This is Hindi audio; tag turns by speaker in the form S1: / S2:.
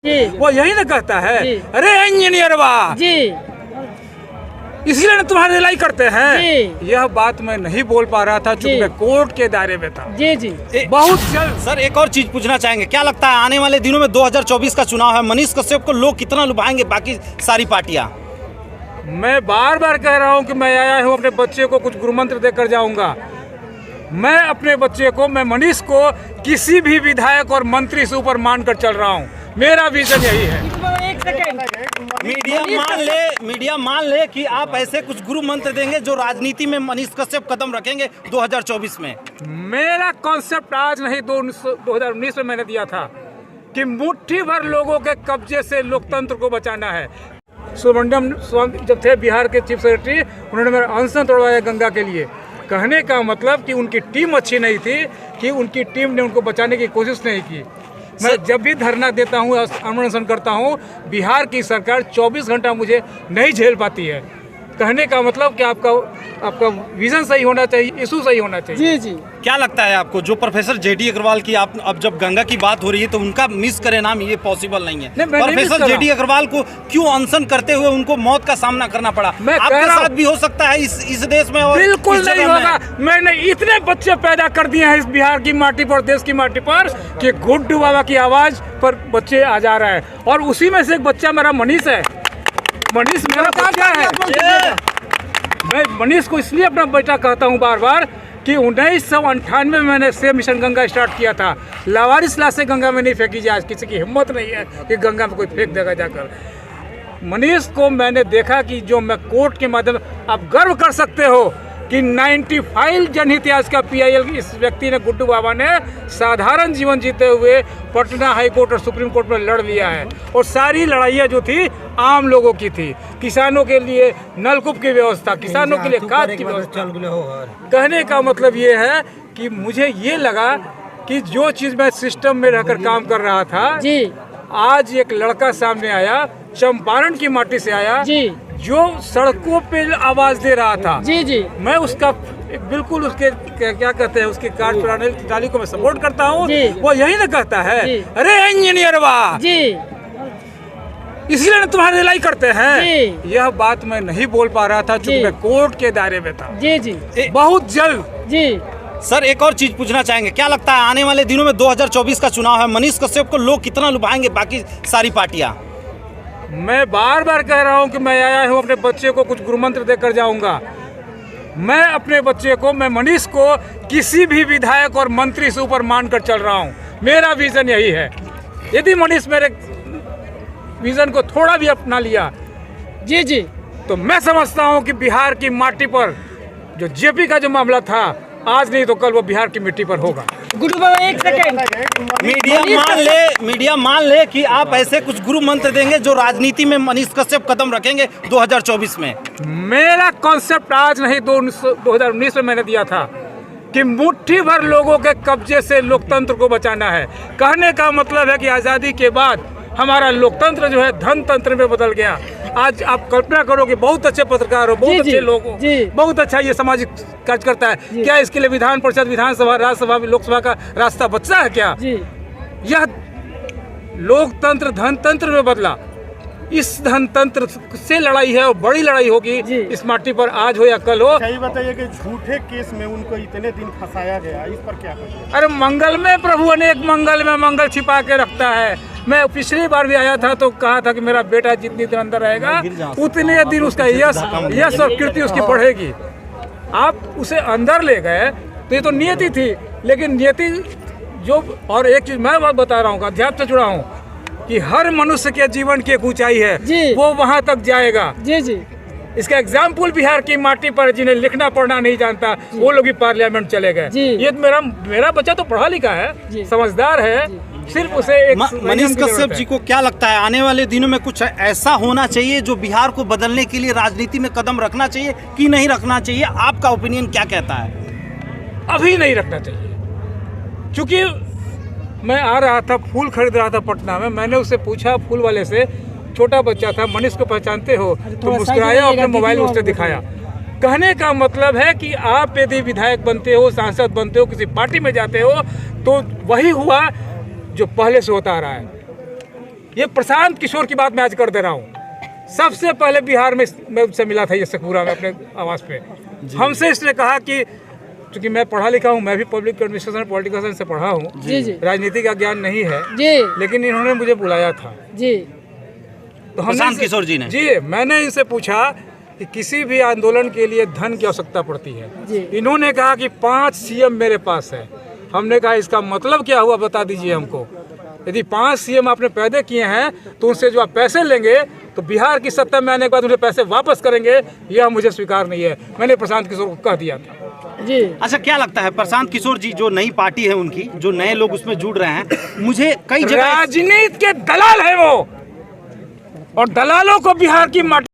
S1: जी। वो यही ना कहता है, अरे इंजीनियर वाह जी, इसलिए ना तुम्हारी रिलाई करते हैं। यह बात मैं नहीं बोल पा रहा था क्योंकि मैं कोर्ट के दायरे में था। जी जी बहुत जल्द।
S2: सर एक और चीज पूछना चाहेंगे, क्या लगता है आने वाले दिनों में 2024 का चुनाव है, मनीष कश्यप को लोग कितना लुभाएंगे बाकी सारी पार्टियां?
S1: मैं बार बार कह रहा हूं कि मैं आया हूं अपने बच्चे को कुछ गुरु मंत्र देकर जाऊंगा। मैं अपने बच्चे को, मैं मनीष को किसी भी विधायक और मंत्री से ऊपर मानकर चल रहा हूं। मेरा विजन यही है।
S3: एक सेकंड,
S2: मीडिया मान ले कि आप ऐसे कुछ गुरु मंत्र देंगे जो राजनीति में मनीष कश्यप कदम रखेंगे 2024 में। मेरा
S1: कॉन्सेप्ट आज नहीं 2019 में मैंने दिया था कि मुट्ठी भर लोगों के कब्जे से लोकतंत्र को बचाना है। सुब्रमण्यम स्वामी जब थे बिहार के चीफ सेक्रेटरी, उन्होंने मेरा अनशन तोड़वाया गंगा के लिए। कहने का मतलब कि उनकी टीम अच्छी नहीं थी, कि उनकी टीम ने उनको बचाने की कोशिश नहीं की। मैं जब भी धरना देता हूँ, अनशन करता हूँ, बिहार की सरकार 24 घंटा मुझे नहीं झेल पाती है। कहने का मतलब कि आपका विजन सही होना चाहिए, इशू सही होना चाहिए।
S2: जी जी। क्या लगता है आपको, जो प्रोफेसर जेडी अग्रवाल की आप अब जब गंगा की बात हो रही है तो उनका मिस करे नाम, ये पॉसिबल नहीं है। प्रोफेसर जेडी अग्रवाल को क्यों अनशन करते हुए उनको मौत का सामना करना पड़ा? आपके साथ भी हो सकता है इस देश में? और
S1: बिल्कुल नहीं होगा। मैंने इतने बच्चे पैदा कर दिए हैं इस बिहार की माटी पर, देश की माटी पर, कि गुड्डू बाबा की आवाज पर बच्चे आ जा रहे हैं। और उसी में से एक बच्चा मेरा मनीष है। मनीष मेरा बच्चा है। मैं मनीष को इसलिए अपना बेटा कहता हूँ बार बार कि 1998 में मैंने सेव मिशन गंगा स्टार्ट किया था। लावारिस लाशें गंगा में नहीं फेंकी जाए, किसी की हिम्मत नहीं है कि गंगा में कोई फेंक देगा जाकर। मनीष को मैंने देखा कि जो मैं कोर्ट के माध्यम, आप गर्व कर सकते हो कि 95 जनहित याचिका PIL इस व्यक्ति ने, गुड्डू बाबा ने, साधारण जीवन जीते हुए पटना हाई कोर्ट और सुप्रीम कोर्ट में लड़ लिया है। और सारी लड़ाइयाँ जो थी आम लोगों की थी, किसानों के लिए नलकूप की व्यवस्था, किसानों के लिए खाद की व्यवस्था। कहने का मतलब ये है कि मुझे ये लगा कि जो चीज़ मैं सिस्टम में रहकर काम कर रहा था जी, आज एक लड़का सामने आया, चंपारण की माटी से आया जी, जो सड़कों पे आवाज दे रहा था। जी जी। मैं उसका बिल्कुल उसके क्या कहते हैं, उसके कार्य प्रणाली को मैं सपोर्ट करता हूँ। वो यही ना कहता है, अरे इंजीनियर वाह जी, इसलिए ना तुम्हारी रिलाई करते हैं। यह बात मैं नहीं बोल पा रहा था क्योंकि मैं कोर्ट के दायरे में था। जी जी बहुत जल्द। जी
S2: सर एक और चीज पूछना चाहेंगे, क्या लगता है आने वाले दिनों में 2024 का चुनाव है, मनीष कश्यप को लोग कितना लुभाएंगे बाकी सारी पार्टियां?
S1: मैं बार बार कह रहा हूं कि मैं आया हूं अपने बच्चे को कुछ गुरु मंत्र देकर जाऊंगा। मैं अपने बच्चे को, मैं मनीष को किसी भी विधायक और मंत्री से ऊपर मानकर चल रहा हूं। मेरा विजन यही है। यदि मनीष मेरे विजन को थोड़ा भी अपना लिया जी जी, तो मैं समझता हूं कि बिहार की माटी पर जो जेपी का जो मामला था, आज नहीं तो कल वो बिहार की मिट्टी पर होगा।
S3: एक सेकंड,
S2: मीडिया मान ले कि आप ऐसे कुछ गुरु मंत्र देंगे जो राजनीति में मनीष कश्यप कदम रखेंगे 2024 में।
S1: मेरा कॉन्सेप्ट आज नहीं 2019 में मैंने दिया था कि मुट्ठी भर लोगों के कब्जे से लोकतंत्र को बचाना है। कहने का मतलब है कि आज़ादी के बाद हमारा लोकतंत्र जो है धन तंत्र में बदल गया। आज आप कल्पना करो कि बहुत अच्छे पत्रकार हो, बहुत अच्छे लोग हो, बहुत अच्छा ये सामाजिक कार्य करता है, क्या इसके लिए विधान परिषद, विधानसभा, राज्यसभा, लोकसभा का रास्ता बचा है क्या? यह लोकतंत्र धन तंत्र में बदला। इस धन तंत्र से लड़ाई है और बड़ी लड़ाई होगी इस माटी पर, आज हो या कल हो।
S4: सही बताइए कि झूठे केस में उनको इतने दिन फंसाया गया, इस पर क्या कहें?
S1: अरे मंगल में प्रभु अनेक मंगल में मंगल छिपा के रखता है। मैं पिछली बार भी आया था तो कहा था कि मेरा बेटा जितनी दिन अंदर रहेगा उतने दिन उसका यश और कीर्ति उसकी बढ़ेगी। आप उसे अंदर ले गए तो ये तो नियति थी, लेकिन नियति जो, और एक चीज मैं बात बता रहा हूँ, अध्यात्म से जुड़ा हूँ, कि हर मनुष्य के जीवन की एक ऊंचाई है, वो वहां तक जाएगा। जी जी। इसका एग्जाम्पल बिहार की माटी पर जिन्हें लिखना पढ़ना नहीं जानता, वो लोग भी पार्लियामेंट चले गए। ये मेरा बच्चा तो पढ़ा लिखा है, समझदार है, सिर्फ उसे एक
S2: मनीष कश्यप जी को क्या लगता है आने वाले दिनों में कुछ ऐसा होना चाहिए जो बिहार को बदलने के लिए राजनीति में कदम रखना चाहिए कि नहीं रखना चाहिए? आपका ओपिनियन क्या कहता है?
S1: अभी नहीं रखना चाहिए, क्योंकि मैं आ रहा था, फूल खरीद रहा था पटना में, मैंने उससे पूछा, फूल वाले से, छोटा बच्चा था, मनीष को पहचानते हो? तो मुस्कुराया, अपने मोबाइल उससे दिखाया। कहने का मतलब है कि आप यदि विधायक बनते हो, सांसद बनते हो, किसी पार्टी में जाते हो, तो वही हुआ जो पहले से होता आ रहा है। ये प्रशांत किशोर की बात मैं आज कर दे रहा हूँ। सबसे पहले बिहार में मैं उससे मिला था ये शेखपुरा में अपने आवास पे। हमसे इसने कहा कि चूंकि मैं पढ़ा लिखा हूँ, मैं भी पब्लिक एडमिनिस्ट्रेशन पॉलिटिकल साइंस से पढ़ा हूँ, राजनीति का ज्ञान नहीं है लेकिन इन्होंने मुझे बुलाया था तो
S2: प्रशांत किशोर जी ने
S1: मैंने इनसे पूछा कि किसी भी आंदोलन के लिए धन की आवश्यकता पड़ती है। इन्होंने कहा कि 5 सीएम मेरे पास है। हमने कहा इसका मतलब क्या हुआ बता दीजिए हमको। यदि 5 सीएम आपने पैदा किए हैं तो उनसे जो आप पैसे लेंगे तो बिहार की सत्ता में आने के बाद उन्हें पैसे वापस करेंगे, यह मुझे स्वीकार नहीं है। मैंने प्रशांत किशोर को कह दिया था।
S2: अच्छा, क्या लगता है प्रशांत किशोर जी जो नई पार्टी है उनकी, जो नए लोग उसमें जुड़ रहे हैं, मुझे कई जगह
S1: राजनीति के दलाल है वो, और दलालों को बिहार की माटी